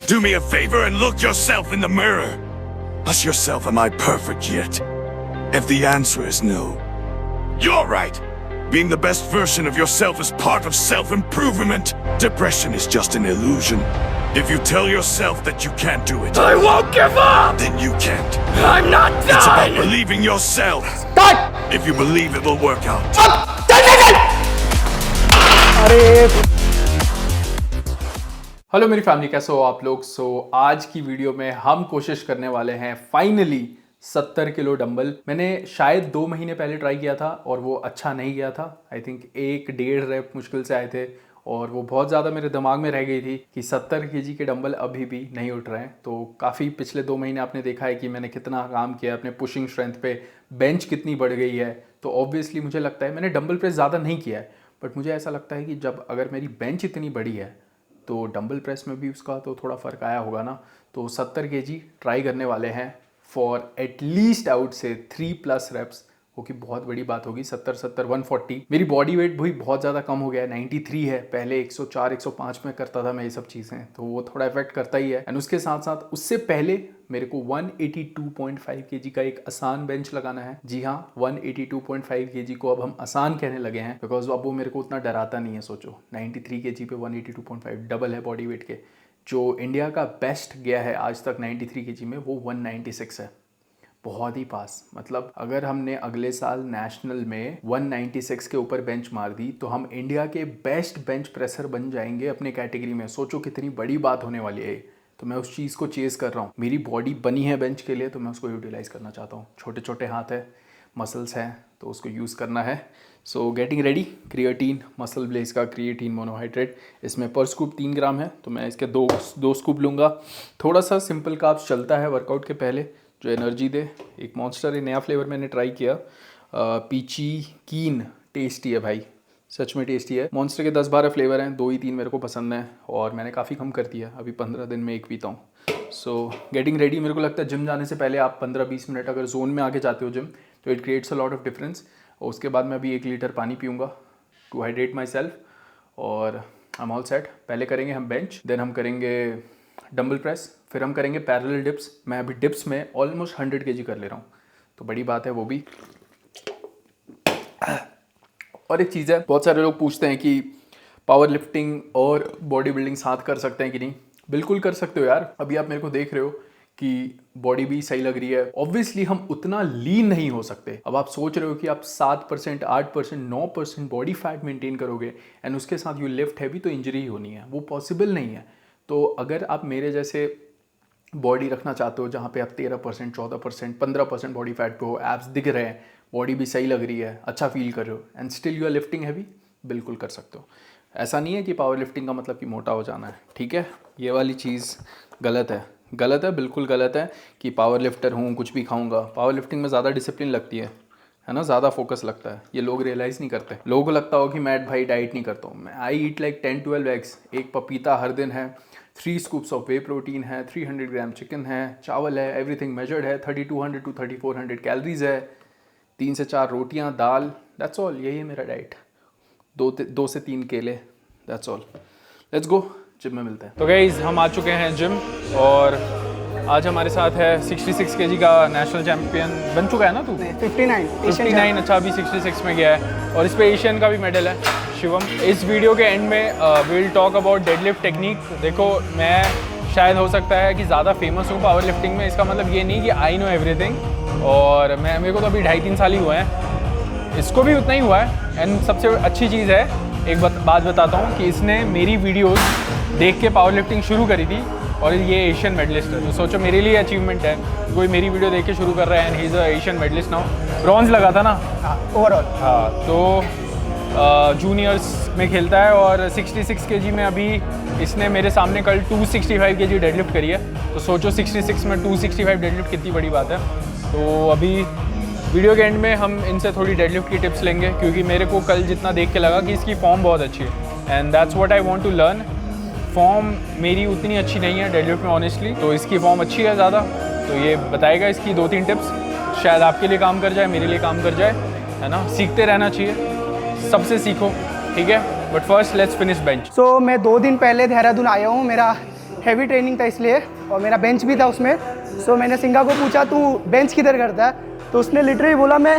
Do me a favor and look yourself in the mirror. Ask yourself, am I perfect yet? If the answer is no, you're right. Being the best version of yourself is part of self-improvement. Depression is just an illusion. If you tell yourself that you can't do it, I won't give up! then you can't. I'm not done! It's about believing yourself. Cut! If you believe it will work out. अरे hello मेरी family, कैसे हो आप लोग। आज की video में हम कोशिश करने वाले हैं फाइनली 70 किलो डंबल। मैंने शायद 2 महीने पहले ट्राई किया था और वो अच्छा नहीं गया था। आई थिंक 1-1.5 रैप मुश्किल से आए थे और वो बहुत ज़्यादा मेरे दिमाग में रह गई थी कि 70 केजी के डंबल अभी भी नहीं उठ रहे हैं। तो काफ़ी पिछले 2 महीने आपने देखा है कि मैंने कितना काम किया, अपने पुशिंग स्ट्रेंथ पे बेंच कितनी बढ़ गई है। तो ऑब्वियसली मुझे लगता है मैंने डंबल प्रेस ज़्यादा नहीं किया है, बट मुझे ऐसा लगता है कि जब अगर मेरी बेंच इतनी बड़ी है तो डंबल प्रेस में भी उसका तो थोड़ा फ़र्क आया होगा ना। तो 70 केजी ट्राई करने वाले हैं फॉर एटलीस्ट आउट से 3+ रेप्स, वो कि बहुत बड़ी बात होगी। 70 140। मेरी बॉडी वेट भी बहुत ज़्यादा कम हो गया है, 93 है। पहले 104-105 में करता था मैं ये सब चीज़ें, तो वो थोड़ा इफेक्ट करता ही है। एंड उसके साथ साथ उससे पहले मेरे को 182.5 केजी का एक आसान बेंच लगाना है। जी हाँ, 182.5 केजी को अब हम आसान कहने लगे हैं बिकॉज अब वो मेरे को उतना डराता नहीं है। सोचो 93 केजी पे 182.5 डबल है बॉडी वेट के। जो इंडिया का बेस्ट गया है आज तक 93 केजी में वो 196 है, बहुत ही पास। मतलब अगर हमने अगले साल नेशनल में 196 के ऊपर बेंच मार दी तो हम इंडिया के बेस्ट बेंच प्रेसर बन जाएंगे अपने कैटेगरी में। सोचो कितनी बड़ी बात होने वाली है। तो मैं उस चीज़ को चेज़ कर रहा हूँ। मेरी बॉडी बनी है बेंच के लिए तो मैं उसको यूटिलाइज़ करना चाहता हूँ। छोटे छोटे हाथ है, मसल्स हैं, तो उसको यूज़ करना है। So getting ready. Creatine, muscle blaze का क्रिएटिन मोनोहाइड्रेट, इसमें पर स्कूप 3 ग्राम है, तो मैं इसके दो स्कूप लूँगा। थोड़ा सा सिंपल कार्ब्स चलता है वर्कआउट के पहले जो एनर्जी दे। एक मॉन्स्टर है, नया फ्लेवर मैंने ट्राई किया, पीची कीन, टेस्टी है भाई, सच में टेस्टी है। मॉन्स्टर के 10-12 फ्लेवर हैं, 2 ही 3 मेरे को पसंद हैं और मैंने काफ़ी कम कर दिया। अभी 15 दिन में 1 पीता हूँ। सो गेटिंग रेडी। मेरे को लगता है जिम जाने से पहले आप 15-20 मिनट अगर जोन में आके जाते हो जिम तो it creates a lot of difference. और उसके बाद मैं अभी 1 लीटर पानी पीऊँगा टू हाइड्रेट माई सेल्फ और आई एम ऑल सेट। पहले करेंगे हम बेंच, देन हम करेंगे डंबल प्रेस, फिर हम करेंगे पैरेलल डिप्स। मैं अभी डिप्स में ऑलमोस्ट 100 केजी कर ले रहा हूँ, तो बड़ी बात है वो भी। और एक चीज़ है, बहुत सारे लोग पूछते हैं कि पावर लिफ्टिंग और बॉडी बिल्डिंग साथ कर सकते हैं कि नहीं। बिल्कुल कर सकते हो यार। अभी आप मेरे को देख रहे हो कि बॉडी भी सही लग रही है। ऑब्वियसली हम उतना लीन नहीं हो सकते। अब आप सोच रहे हो कि आप 7%, 8%, 9% बॉडी फैट मेंटेन करोगे एंड उसके साथ यू लिफ्ट हैवी, तो इंजरी ही होनी है, वो पॉसिबल नहीं है। तो अगर आप मेरे जैसे बॉडी रखना चाहते हो जहाँ पे आप 13%, 14%, 15% बॉडी फैट पे हो, एब्स दिख रहे हैं, बॉडी भी सही लग रही है, अच्छा फील कर रहे हो and still you are lifting heavy, बिल्कुल कर सकते हो। ऐसा नहीं है कि पावर लिफ्टिंग का मतलब कि मोटा हो जाना है, ठीक है। ये वाली चीज़ गलत है, गलत है, बिल्कुल गलत है कि पावर लिफ्टर हूँ कुछ भी खाऊंगा। पावर लिफ्टिंग में ज़्यादा डिसिप्लिन लगती है ना, ज़्यादा फोकस लगता है। ये लोग रियलाइज़ नहीं करते। लोगों को लगता हो कि मैं भाई डाइट नहीं करता हूँ। मैं आई ईट लाइक 10-12 एग्स, एक पपीता हर दिन है, 3 स्कूप्स ऑफ वे प्रोटीन है, 300 ग्राम चिकन है, चावल है, एवरीथिंग मेजर्ड है, 3200 to 3400 कैलोरीज है, 3 से 4 रोटियां, दाल, दैट्स ऑल। यही है मेरा डाइट। 2 से 3 केले, that's all. Let's go, gym में मिलते हैं। तो गाइस हम आ चुके हैं जिम और आज हमारे साथ है 66 केजी का नेशनल चैंपियन बन चुका है ना तू? 59। अच्छा, अभी 66 में गया है और इस पे एशियन का भी मेडल है, शिवम। इस वीडियो के एंड में we will talk about deadlift technique. देखो मैं शायद हो सकता है कि ज़्यादा फेमस हूँ पावर लिफ्टिंग में, इसका मतलब ये नहीं कि आई नो एवरीथिंग। और मेरे को तो अभी 2.5-3 साल ही हुए हैं, इसको भी उतना ही हुआ है। एंड सबसे अच्छी चीज़ है, एक बात बताता हूँ कि इसने मेरी वीडियोस देख के पावर लिफ्टिंग शुरू करी थी और ये एशियन मेडलिस्ट है। तो सोचो मेरे लिए अचीवमेंट है, कोई मेरी वीडियो देख के शुरू कर रहा है and he is a Asian medalist now. Bronze लगा था ना ओवरऑल। हाँ, तो जूनियर्स में खेलता है और 66 केजी में अभी इसने मेरे सामने कल 265 केजी डेडलिफ्ट करी है। तो सोचो 66 में 265 डेडलिफ्ट कितनी बड़ी बात है। तो अभी वीडियो के एंड में हम इनसे थोड़ी डेडलिफ्ट की टिप्स लेंगे क्योंकि मेरे को कल जितना देख के लगा कि इसकी फॉर्म बहुत अच्छी है and that's what I want to learn. Form मेरी उतनी अच्छी नहीं है डेडलिफ्ट में ऑनेस्टली, तो इसकी फॉर्म अच्छी है ज़्यादा। तो ये बताएगा इसकी 2-3 टिप्स, शायद आपके लिए काम कर जाए, मेरे लिए काम कर जाए, है ना। सीखते रहना चाहिए, सबसे सीखो, ठीक है। But first let's finish bench. So मैं 2 दिन पहले देहरादून आया हूँ। मेरा हैवी ट्रेनिंग था इसलिए, और मेरा बेंच भी था उसमें। सो मैंने सिंगा को पूछा तू बेंच किधर करता है, तो उसने लिटरली बोला मैं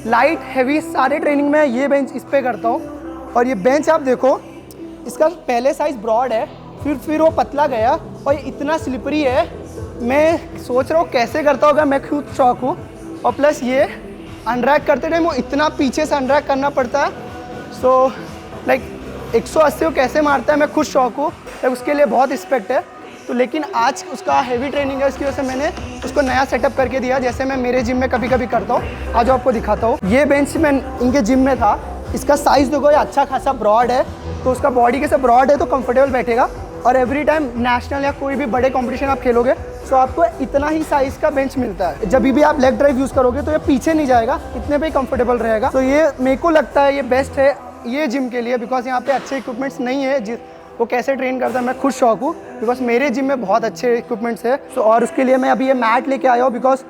लाइट हैवी सारे ट्रेनिंग में ये बेंच इस पे करता हूँ। और ये बेंच आप देखो, इसका पहले साइज़ ब्रॉड है, फिर वो पतला गया और ये इतना स्लिपरी है, मैं सोच रहा हूँ कैसे करता होगा, मैं खुद शौक हूँ। और प्लस ये अनरैक करते टाइम वो इतना पीछे से अनरैक करना पड़ता है। सो लाइक 180 को कैसे मारता है, मैं खुद शौक हूँ, तो उसके लिए बहुत रिस्पेक्ट है। तो लेकिन आज उसका हैवी ट्रेनिंग है, उसकी वजह से मैंने उसको नया सेटअप करके दिया, जैसे मैं मेरे जिम में कभी कभी करता हूँ। आज आपको दिखाता हूँ। ये बेंच मैं इनके जिम में था, इसका साइज़ देखो, ये अच्छा खासा ब्रॉड है, तो उसका बॉडी कैसे ब्रॉड है तो कंफर्टेबल बैठेगा। और एवरी टाइम नेशनल या कोई भी बड़े कंपटीशन आप खेलोगे तो आपको इतना ही साइज़ का बेंच मिलता है। जब भी आप लेग ड्राइव यूज़ करोगे तो ये पीछे नहीं जाएगा, इतने पे ही कंफर्टेबल रहेगा। तो ये मेरे को लगता है ये बेस्ट है ये जिम के लिए, बिकॉज यहाँ पे अच्छे इक्विपमेंट्स नहीं है। वो कैसे ट्रेन करता है मैं खुद शौक हूँ, बिकॉज मेरे जिम में बहुत अच्छे इक्विपमेंट्स है। सो और उसके लिए मैं अभी ये मैट लेके आया हूँ, बिकॉज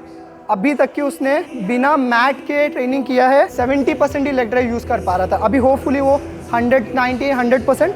अभी तक की उसने बिना मैट के ट्रेनिंग किया है, 70% ही लेग ड्राइव यूज़ कर पा रहा था। अभी होपफुली वो 100%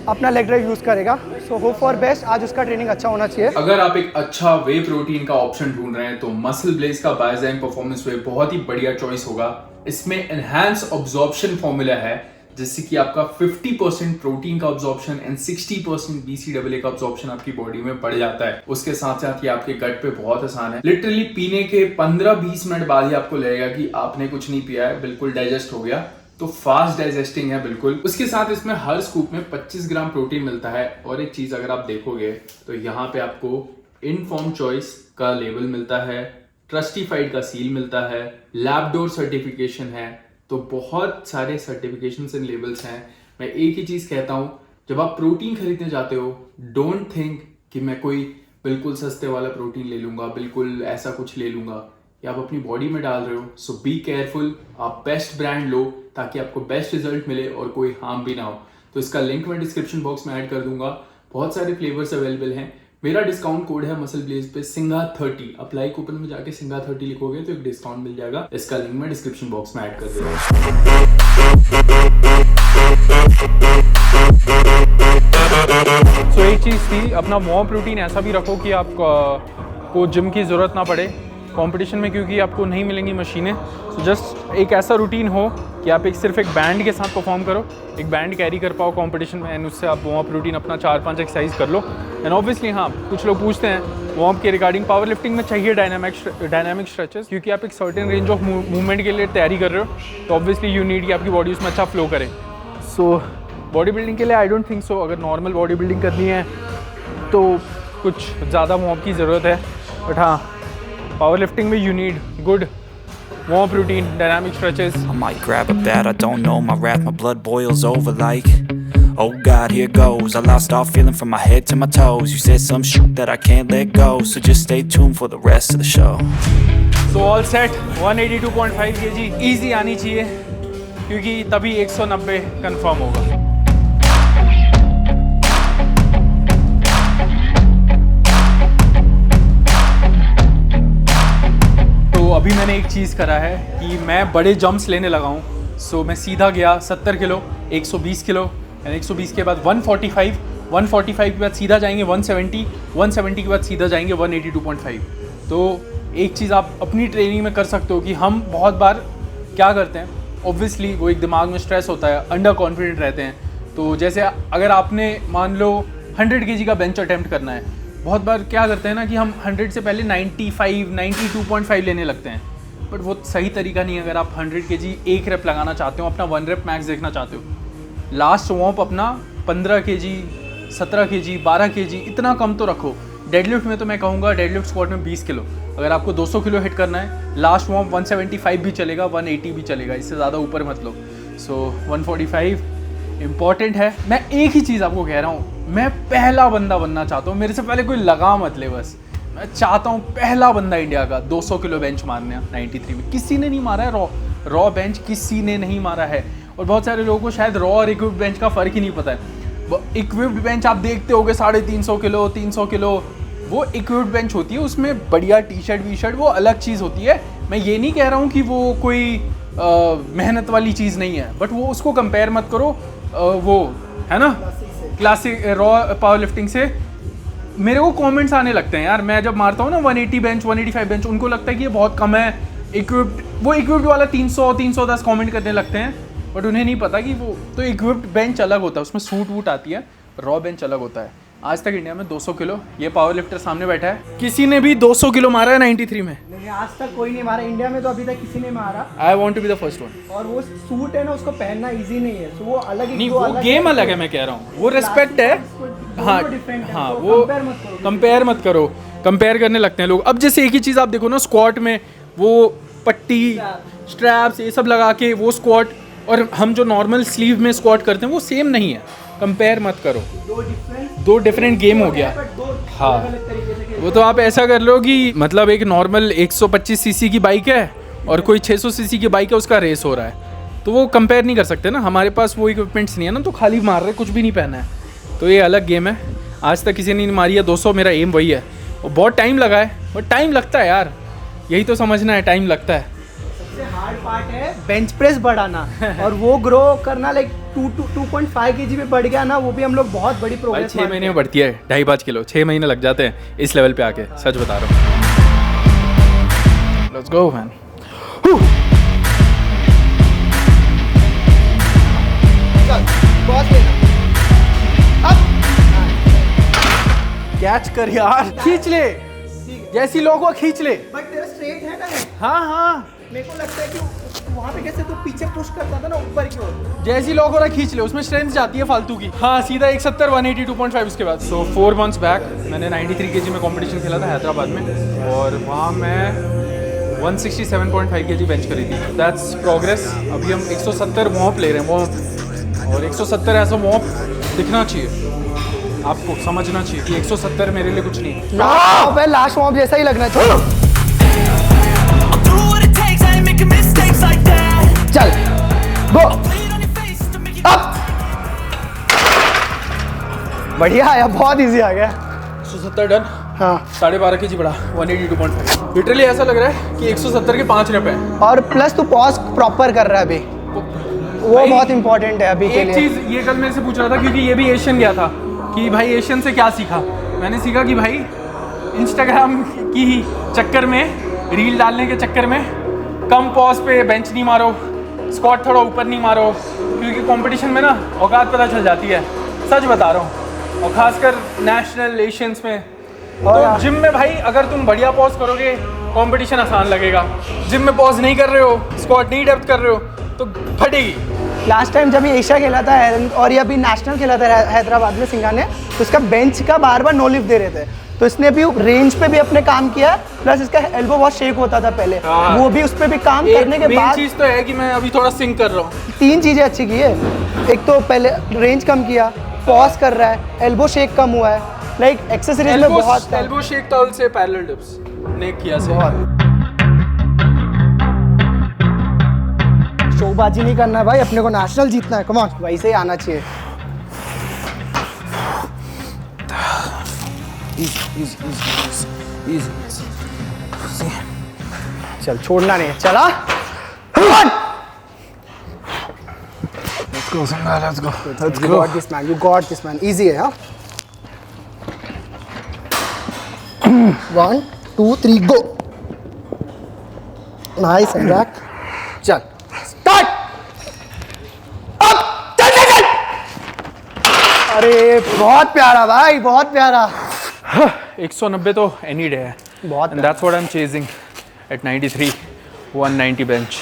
अपना लेग ड्राइव यूज़ करेगा। सो होप फॉर बेस्ट, आज उसका ट्रेनिंग अच्छा होना चाहिए। अगर आप एक अच्छा वे प्रोटीन का ऑप्शन ढूंढ रहे हैं तो मसल ब्लेज का बायोजाइम परफॉर्मेंस वे बहुत ही बढ़िया चॉइस होगा। इसमें एनहांस ऑब्जॉर्प्शन फॉर्मूला है, जिससे कि आपका 50% प्रोटीन का ऑब्जॉर्प्शन एंड 60% BCAA का ऑब्जॉर्प्शन आपकी बॉडी में बढ़ जाता है। उसके साथ साथ ये आपके गट पे बहुत आसान है। लिटरली पीने के 15-20 मिनट बाद ही आपको लगेगा कि आपने कुछ नहीं पिया है, बिल्कुल डाइजेस्ट हो गया। तो फास्ट डाइजेस्टिंग है बिल्कुल। उसके साथ इसमें हर स्कूप में 25 ग्राम प्रोटीन मिलता है। और एक चीज अगर आप देखोगे तो यहाँ पे आपको इनफॉर्म चॉइस का लेबल मिलता है, ट्रस्टिफाइड का सील मिलता है, लैबडोर सर्टिफिकेशन है। तो बहुत सारे सर्टिफिकेशंस एंड लेबल्स हैं। मैं एक ही चीज कहता हूँ, जब आप प्रोटीन खरीदने जाते हो, डोंट थिंक कि मैं कोई बिल्कुल सस्ते वाला प्रोटीन ले लूंगा, बिल्कुल ऐसा कुछ ले लूंगा। ये आप अपनी बॉडी में डाल रहे हो, सो बी केयरफुल। आप बेस्ट ब्रांड लो ताकि आपको बेस्ट रिजल्ट मिले और कोई हार्म भी ना हो। तो इसका लिंक मैं डिस्क्रिप्शन बॉक्स में ऐड कर दूंगा। बहुत सारे फ्लेवर्स अवेलेबल हैं। मेरा डिस्काउंट कोड है मसल ब्लेज पे सिंगा30। अप्लाई कूपन में जाके सिंगा30 लिखोगे तो एक डिस्काउंट मिल जाएगा। इसका लिंक मैं डिस्क्रिप्शन बॉक्स में ऐड कर दूंगा। एक चीज़ थी, अपना वार्म प्रोटीन ऐसा भी रखो कि आपको जिम की ज़रूरत ना पड़े कंपटीशन में, क्योंकि आपको नहीं मिलेंगी मशीनें। तो जस्ट एक ऐसा रूटीन हो कि आप सिर्फ एक बैंड के साथ परफॉर्म करो, एक बैंड कैरी कर पाओ कंपटीशन में, एंड उससे आप वार्म प्रोटीन अपना 4-5 एक्सरसाइज कर लो। एंड ऑब्वियसली हाँ, कुछ लोग पूछते हैं वार्म के रिगार्डिंग, पावर लिफ्टिंग में चाहिए डायनामिक स्ट्रेचेस, क्योंकि आप एक सर्टेन रेंज ऑफ मूवमेंट के लिए तैयारी कर रहे हो, तो ऑब्वियसली यू नीड कि आपकी बॉडी उसमें अच्छा फ्लो करे। सो बॉडी बिल्डिंग के लिए आई डोंट थिंक सो, अगर नॉर्मल बॉडी बिल्डिंग करनी है तो कुछ ज़्यादा वार्म की ज़रूरत है। बट हाँ, पावर लिफ्टिंग में you need good warm protein, dynamic stretches. I might grab a bat, I don't know, my wrath, my blood boils over like, oh God, here goes. I lost all feeling from my head to my toes. You said some shit that I can't let go, so just stay tuned for the rest of the show. So all set, 182.5 kg easy आनी चाहिए, क्योंकि तभी 190 confirm होगा। अभी मैंने एक चीज़ करा है कि मैं बड़े जंप्स लेने लगा हूँ। सो मैं सीधा गया 70 किलो, 120 किलो, 120 के बाद 145, 145 के बाद सीधा जाएंगे 170, 170 के बाद सीधा जाएंगे 182.5। तो एक चीज़ आप अपनी ट्रेनिंग में कर सकते हो कि हम बहुत बार क्या करते हैं, ऑब्वियसली वो एक दिमाग में स्ट्रेस होता है, अंडर कॉन्फिडेंट रहते हैं। तो जैसे अगर आपने मान लो 100 kg का बेंच अटैम्प्ट करना है, बहुत बार क्या करते हैं ना कि हम 100 से पहले 95, 92.5 लेने लगते हैं, बट वो सही तरीका नहीं है। अगर आप 100 kg एक रेप लगाना चाहते हो, अपना 1 रेप मैक्स देखना चाहते हो, लास्ट वार्म अपना 15 kg, 17 kg, 12 kg इतना कम तो रखो। डेडलिफ्ट में तो मैं कहूँगा डेडलिफ्ट स्क्वाट में 20 किलो, अगर आपको 200 किलो हिट करना है, लास्ट वार्म 175 भी चलेगा, 180 भी चलेगा, इससे ज़्यादा ऊपर मत लो। सो 145 इम्पॉर्टेंट है। मैं एक ही चीज़ आपको कह रहा हूँ, मैं पहला बंदा बनना चाहता हूँ, मेरे से पहले कोई लगा मत ले, बस मैं चाहता हूँ पहला बंदा इंडिया का 200 किलो बेंच मारने 93 में। किसी ने नहीं मारा है रॉ बेंच, किसी ने नहीं मारा है। और बहुत सारे लोगों को शायद रॉ और इक्विप्ड बेंच का फ़र्क ही नहीं पता है। इक्विप्ड बेंच आप देखते होगे 350 किलो, 300 किलो, वो इक्विप्ड बेंच होती है, उसमें बढ़िया टी शर्ट वी शर्ट, वो अलग चीज़ होती है। मैं ये नहीं कह रहा हूँ कि वो कोई मेहनत वाली चीज़ नहीं है, बट वो उसको कंपेयर मत करो वो है ना क्लासिक रॉ पावर लिफ्टिंग से। मेरे को कमेंट्स आने लगते हैं यार, मैं जब मारता हूँ ना 180 बेंच 185 बेंच, उनको लगता है कि ये बहुत कम है इक्विप्ड, वो इक्विप्ड वाला 300 310 कमेंट करने लगते हैं, बट उन्हें नहीं पता कि वो तो इक्विप्ड बेंच अलग होता है, उसमें सूट वूट आती है, रॉ बेंच अलग होता है। आज तक इंडिया में 200 किलो, ये पावर लिफ्टर सामने बैठा है, किसी ने भी 200 किलो मारा है 93 में? नहीं, आज तक कोई नहीं मारा इंडिया में, तो अभी तक किसी ने मारा। I want to be the first one. और वो सूट है ना, उसको पहनना इजी नहीं है, तो वो अलग नहीं, वो गेम अलग है, मैं कह रहा हूँ, वो रिस्पेक्ट है। हाँ हाँ, वो कंपेयर मत करो, कंपेयर करने लगते हैं लोग। अब जैसे एक ही चीज़ आप देखो ना, स्क्वाट में वो पट्टी स्ट्रैप्स ये सब लगा के वो स्क्वाट, और हम जो नॉर्मल स्लीव में स्क्वाट करते हैं वो सेम नहीं है, कंपेयर मत करो, दो डिफरेंट गेम हो गया। हाँ, वो तो आप ऐसा कर लो कि मतलब एक नॉर्मल 125 सीसी की बाइक है और कोई 600 सीसी की बाइक है, उसका रेस हो रहा है, तो वो कंपेयर नहीं कर सकते ना। हमारे पास वो इक्विपमेंट्स नहीं है ना, तो खाली मार रहे, कुछ भी नहीं पहना है, तो ये अलग गेम है। आज तक किसी ने नहीं मारी है 200, मेरा एम वही है। और बहुत टाइम लगा है, बट टाइम लगता है यार, यही तो समझना है, टाइम लगता है। सबसे हार्ड पार्ट है बेंच प्रेस बढ़ाना और वो ग्रो करना, लाइक 2.5 kg पे बढ़ गया ना, वो भी हम लोग बहुत बड़ी प्रोग्रेस। 6 महीने में बढ़ती है 2.5-5 किलो, 6 महीने लग जाते हैं इस लेवल पे आके, सच बता रहा हूँ। Let's go man. कैच कर यार, खींच ले, जैसी लोगों खींच ले। बट तेरा स्ट्रेट है ना? हाँ हाँ, मेरे को लगता है कि वहाँ पे कैसे तू पीछे पुश करता था ना ऊपर की ओर, जैसी लोगों ने खींच ले, उसमें स्ट्रेंथ जाती है फालतू की। हाँ, सीधा 170 180 2.5 उसके बाद। सो 4 months बैक मैंने 93 kg में कंपटीशन खेला था हैदराबाद में, और वहाँ मैं 167.5 kg बेंच करी थी। That's progress. अभी हम 170 वॉर्म ले रहे हैं, वॉर्म, और 170 ऐसा वॉर्म दिखना चाहिए आपको, समझना चाहिए कि 170 मेरे लिए कुछ नहीं है। लास्ट वॉर्म जैसा ही लगना चाहिए। चल गो अप, बढ़िया आया, बहुत इजी आ गया। 170 डन। हाँ, 12.5 kg बढ़ा, 182.5। लिटरली ऐसा लग रहा है कि 170 के 5 रेप है। और प्लस तू पॉज प्रॉपर कर रहा है अभी, वो बहुत इंपॉर्टेंट है अभी के एक लिए। चीज़ ये कल मेरे से पूछ रहा था, क्योंकि ये भी एशियन गया था, कि भाई एशियन से क्या सीखा। मैंने सीखा कि भाई इंस्टाग्राम की चक्कर में, रील डालने के चक्कर में कम पॉज पे बेंच नहीं मारो, स्क्वाट थोड़ा ऊपर नहीं मारो, क्योंकि कंपटीशन में ना औकात पता चल जाती है, सच बता रहा हूँ। और खासकर नेशनल एशियंस में, तो जिम में भाई अगर तुम बढ़िया पॉज करोगे कंपटीशन आसान लगेगा। जिम में पॉज नहीं कर रहे हो, स्क्वाट नहीं डेप्थ कर रहे हो, तो फटेगी। लास्ट टाइम जब ये एशिया खेला था और ये अभी नेशनल खेला था हैदराबाद में सिंगा ने, तो इसका बेंच का बार बार नो लिफ्ट दे रहे थे, तो इसने भी रेंज पे भी अपने काम किया, प्लस इसका एल्बो बहुत शेक होता था पहले, वो भी उस पर भी काम करने के बाद। चीज़ तो है कि मैं अभी थोड़ा सिंक कर रहा हूँ। 3 चीज़ें अच्छी की है। एक तो पहले रेंज कम किया, पॉज कर रहा है, एल्बो शेक कम हुआ है, लाइक एक्सेसरीज में बहुत। एल्बो शेक तौल से पैरेलल डिप्स ने किया से बहुत शोबाजी नहीं करना है भाई, अपने को नेशनल जीतना है, कम ऑन, वैसे ही आना चाहिए। चल छोड़ना नहीं है, चला। Let's go, Sangha, let's go. You got this man, you got this man, easy है हाँ। 1 2 3 go, nice and back, चल स्टार्ट, अब चल चल चल। अरे बहुत प्यारा भाई, बहुत प्यारा। 190 तो एनी डे है, बहुत and that's what I'm chasing at 93 190 bench.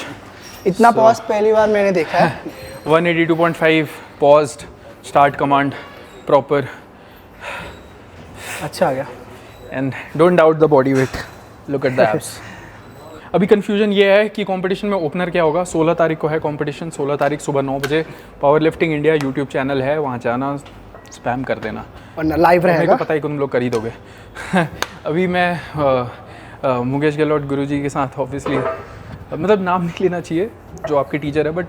इतना पॉज पहली बार मैंने देखा है। 182.5 paused, start command proper, अच्छा आ गया। and don't doubt the body weight, look at the abs. अभी कन्फ्यूजन ये है कि कंपटीशन में ओपनर क्या होगा। 16 तारीख को है कंपटीशन, 16 तारीख सुबह 9 बजे। Power lifting India YouTube channel है, वहाँ जाना, स्पैम कर देना, वरना लाइव मेरे रहेगा। को पता ही कि तुम लोग कर ही दोगे। अभी मैं मुकेश गहलोत गुरुजी के साथ, ऑब्वियसली मतलब नाम नहीं लेना चाहिए जो आपके टीचर है, बट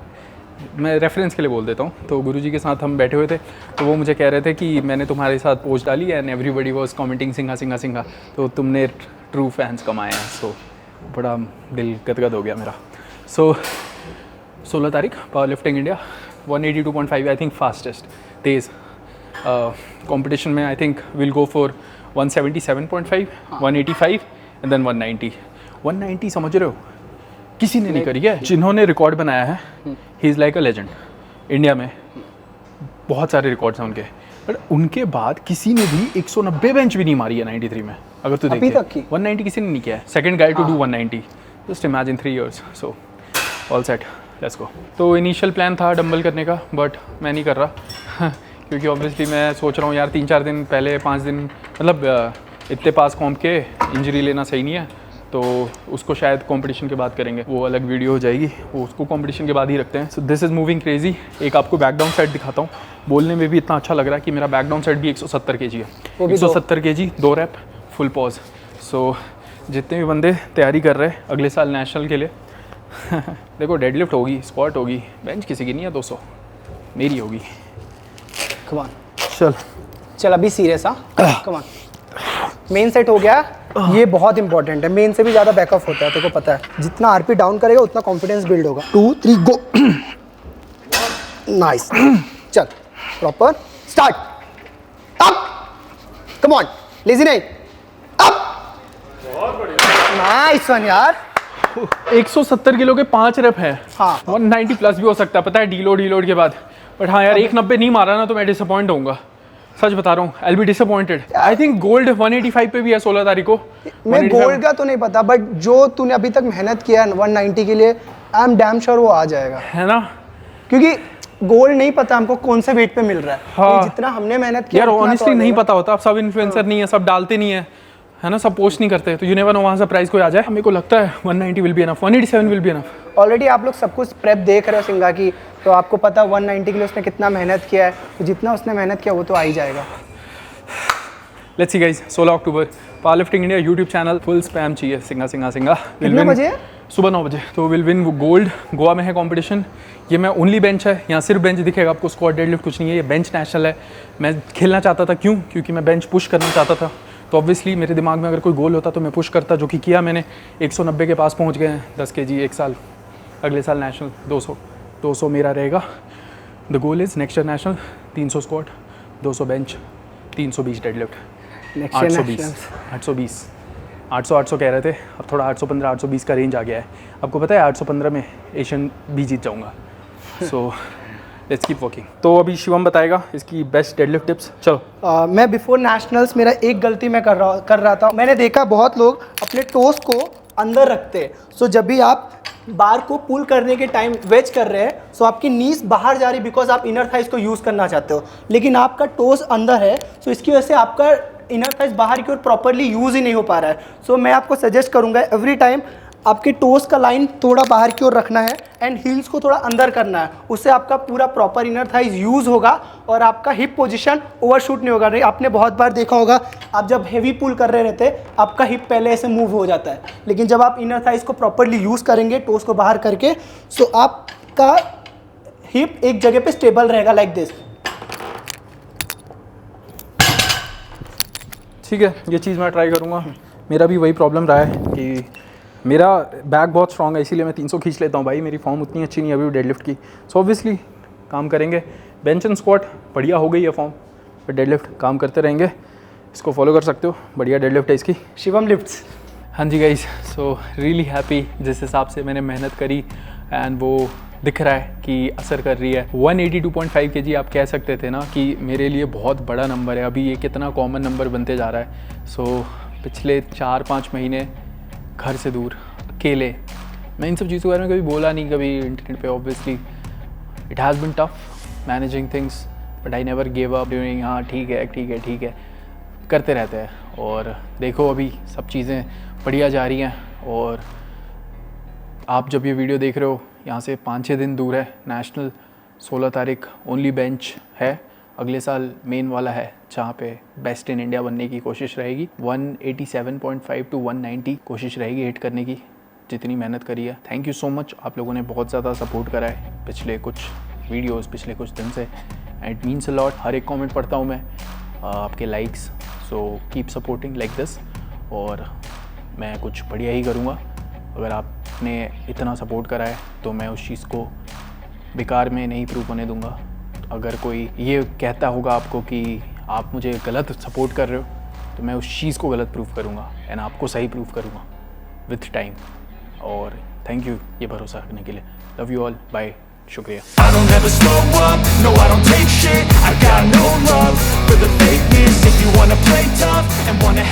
मैं रेफरेंस के लिए बोल देता हूँ। तो गुरुजी के साथ हम बैठे हुए थे, तो वो मुझे कह रहे थे कि मैंने तुम्हारे साथ पोस्ट डाली and everybody was commenting Singha Singha Singha, तो तुमने ट्रू फैंस कमाए हैं। सो बड़ा दिल गदगद हो गया मेरा। सो 16 तारीख power lifting India, 182.5 I think fastest तेज़ कंपटीशन में। I think will go for 177.5, 185 and then 190. 190 समझ रहे हो किसी ने नहीं करी है. जिन्होंने रिकॉर्ड बनाया है he is like a legend. India में बहुत सारे रिकॉर्ड्स हैं उनके, बट उनके बाद किसी ने भी 190 बेंच भी नहीं मारी है 93 में. अगर तू अभी देखे तक की 190 किसी ने नहीं किया है. Second guy to do 190. Just imagine 3 years. So all set, let's go. तो इनिशियल प्लान था डंबल करने का, बट मैं नहीं कर रहा क्योंकि ऑब्वियसली मैं सोच रहा हूँ यार 3-4 दिन पहले 5 दिन मतलब इतने पास कॉम्प के इंजरी लेना सही नहीं है. तो उसको शायद कंपटीशन के बाद करेंगे, वो अलग वीडियो हो जाएगी, वो उसको कंपटीशन के बाद ही रखते हैं. So this is moving crazy. एक आपको बैक डाउन साइड दिखाता हूँ. बोलने में भी इतना अच्छा लग रहा है कि मेरा बैक डाउन साइड भी 170 kg है. 170 kg 2 रैप फुल पॉज. सो जितने भी बंदे तैयारी कर रहे हैं अगले साल नेशनल के लिए देखो डेडलिफ्ट होगी, स्क्वाट होगी, बेंच किसी की नहीं है 200, मेरी होगी. कम ऑन चल अभी सीरियस. हाँ कम ऑन. मेन सेट हो गया. ये बहुत इंपॉर्टेंट है. मेन से भी ज़्यादा बैकअप होता है, तेरे को पता है. जितना आरपी डाउन करेगा उतना कॉन्फिडेंस बिल्ड होगा. 2 3 गो. नाइस. चल proper start. Up come on. Lazy नहीं. अप. नाइस वन यार. 170 किलो के 5 रैप है. हाँ 190 प्लस भी हो सकता है, पता है डीलोड के बाद. बट हाँ यार 190 नहीं मारा ना तो मैं डिसअपॉइंट होऊंगा. सच बता रहा हूँ, I will be disappointed. I think gold 185 पे भी है 16 तारीख को. मैं गोल्ड का तो नहीं पता, बट जो तूने अभी तक मेहनत किया है 190 के लिए, आई एम डैम श्योर वो आ जाएगा, है ना. क्योंकि गोल्ड नहीं पता हमको कौन से वेट पे मिल रहा है. हाँ. जितना हमने मेहनत किया यार उतना ऑनेस्टली तो नहीं आएगा. पता होता. अब सब इन्फ्लुएंसर नहीं है, सब डालते नहीं है ना, सब पोस्ट नहीं करते. तो यू नेवर नो वहाँ से प्राइस कोई आ जाए. मेरे को लगता है 190 will be enough, 187 will be enough. Already आप लोग सब कुछ प्रेप देख रहे हो सिंगा की, तो आपको पता 190 के लिए उसने कितना मेहनत किया है. तो जितना उसने मेहनत किया वो तो आ ही जाएगा. Let's see guys, 16 October powerlifting India YouTube channel. Full spam चाहिए. सिंगा कितने बजे है? सुबह 9 बजे. तो विल विन गोल्ड. गोवा में है कंपटीशन. ये मैं ओनली बेंच है, यहाँ सिर्फ बेंच दिखेगा आपको, स्क्वाट डेडलिफ्ट कुछ नहीं है. ये बेंच नेशनल है. मैं खेलना चाहता था. क्यों? क्योंकि मैं बेंच पुश करना चाहता था. तो ऑब्वियसली मेरे दिमाग में अगर कोई गोल होता तो मैं पुश करता, जो कि किया मैंने. 190 के पास पहुँच गए हैं. 10 kg एक साल, अगले साल नेशनल 200 मेरा रहेगा. The goal is next year national 300 squat, 200 bench, 320 deadlift. 800 कह रहे थे, अब थोड़ा 815 820 का रेंज आ गया है. आपको पता है 815 में एशियन भी जीत जाऊंगा. So let's keep working. तो अभी शिवम बताएगा इसकी बेस्ट डेडलिफ्ट टिप्स. चलो. मैं बिफोर नेशनल्स मेरा एक गलती मैं कर रहा था. मैंने देखा बहुत लोग अपने टोस को अंदर रखते हैं. सो जब भी आप बार को पुल करने के टाइम वेज कर रहे हैं, सो आपकी नीज बाहर जा रही है बिकॉज आप इनर थाइज को यूज़ करना चाहते हो, लेकिन आपका टोस अंदर है. सो इसकी वजह से आपका इनर थाइज बाहर की ओर प्रॉपरली यूज़ ही नहीं हो पा रहा है. सो मैं आपको सजेस्ट करूंगा एवरी टाइम आपके टोस का लाइन थोड़ा बाहर की ओर रखना है एंड हील्स को थोड़ा अंदर करना है. उससे आपका पूरा प्रॉपर इनर थाइज यूज़ होगा और आपका हिप पोजीशन ओवरशूट नहीं होगा. आपने बहुत बार देखा होगा, आप जब हेवी पुल कर रहे रहते आपका हिप पहले ऐसे मूव हो जाता है, लेकिन जब आप इनर थाइज को प्रॉपरली यूज़ करेंगे टोस को बाहर करके, सो आपका हिप एक जगह पे स्टेबल रहेगा लाइक दिस. ठीक है, ये चीज़ मैं ट्राई करूँगा. मेरा भी वही प्रॉब्लम रहा है कि मेरा बैक बहुत स्ट्रॉन्ग है, इसीलिए मैं 300 खींच लेता हूँ. भाई मेरी फॉर्म उतनी अच्छी नहीं है अभी डेडलिफ्ट की. सो ऑब्वियसली काम करेंगे. बेंच एंड स्क्वाट बढ़िया हो गई है फॉर्म, पर डेडलिफ्ट काम करते रहेंगे. इसको फॉलो कर सकते हो, बढ़िया डेडलिफ्ट है इसकी. शिवम लिफ्ट्स. हाँ जी गाइस, सो रियली हैप्पी. जिस हिसाब से मैंने मेहनत करी एंड वो दिख रहा है कि असर कर रही है. 182.5 kg आप कह सकते थे ना कि मेरे लिए बहुत बड़ा नंबर है. अभी ये कितना कॉमन नंबर बनते जा रहा है. सो पिछले 4-5 महीने घर से दूर अकेले, मैं इन सब चीज़ों के बारे में कभी बोला नहीं, कभी इंटरनेट पे. Obviously it has been tough managing things, but I never give up doing. हाँ ठीक है करते रहते हैं. और देखो अभी सब चीज़ें बढ़िया जा रही हैं. और आप जब ये वीडियो देख रहे हो, यहाँ से 5-6 दिन दूर है नेशनल. 16 तारीख ओनली बेंच है. अगले साल मेन वाला है जहाँ पे बेस्ट इन इंडिया बनने की कोशिश रहेगी. 187.5 to 190 कोशिश रहेगी हिट करने की, जितनी मेहनत करी है. Thank you so much. आप लोगों ने बहुत ज़्यादा सपोर्ट करा है पिछले कुछ वीडियोस, पिछले कुछ दिन से. It means a lot. हर एक कमेंट पढ़ता हूँ मैं, आपके likes. So keep supporting like this. और मैं कुछ बढ़िया ही करूँगा. अगर आपने इतना सपोर्ट करा है तो मैं उस चीज़ को बेकार में नहीं प्रूव होने दूँगा. अगर कोई ये कहता होगा आपको कि आप मुझे गलत सपोर्ट कर रहे हो, तो मैं उस चीज़ को गलत प्रूव करूँगा एंड आपको सही प्रूव करूँगा विथ टाइम। और थैंक यू ये भरोसा रखने के लिए। लव यू ऑल, बाय, शुक्रिया। I don't ever slow up, no I don't take shit. I got no love for the fakeness. If you wanna play tough and wanna